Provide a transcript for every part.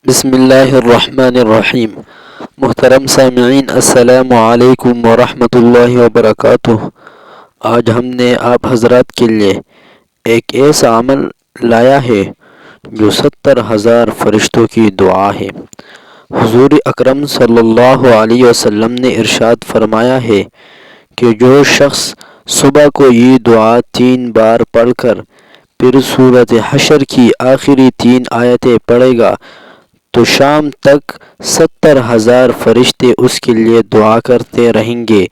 بسم اللہ الرحمن الرحیم۔ محترم سامعین، السلام علیکم ورحمۃ اللہ وبرکاتہ۔ آج ہم نے آپ حضرات کے لیے ایک ایسا عمل لایا ہے جو 70,000 فرشتوں کی دعا ہے۔ حضور اکرم صلی اللہ علیہ وسلم نے ارشاد فرمایا ہے کہ جو شخص صبح کو یہ دعا 3 بار پڑھ کر پھر سورۃ حشر کی آخری 3 آیتیں پڑھے گا تو شام تک 70,000 فرشتے اس کے لیے دعا کرتے رہیں گے،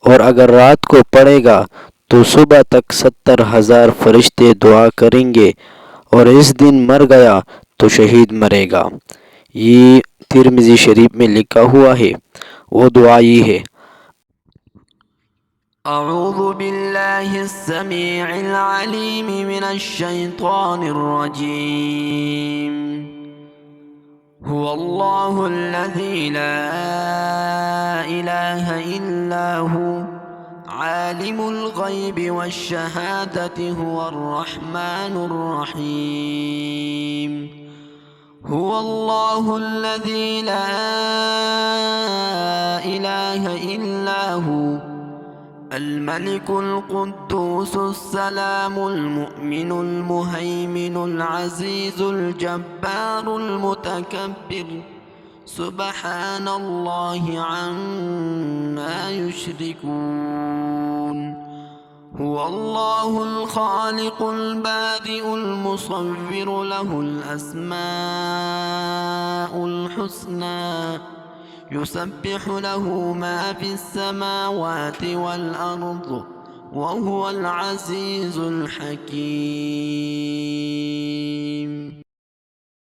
اور اگر رات کو پڑھے گا تو صبح تک 70,000 فرشتے دعا کریں گے، اور اس دن مر گیا تو شہید مرے گا۔ یہ ترمذی شریف میں لکھا ہوا ہے۔ وہ دعا یہ ہے: اعوذ باللہ السمیع العلیم من الشیطان الرجیم۔ هو اللہ الذی لا الہ الا هو عالم الغیب والشہادۃ هو الرحمن الرحیم۔ هو اللہ الذی لا الہ الا هو الملك القدوس السلام المؤمن المهيمن العزيز الجبار المتكبر سبحان الله عما يشركون۔ هو الله الخالق البارئ المصور له الأسماء الحسنى يسبح له ما في السماوات والأرض وهو العزيز الحكيم۔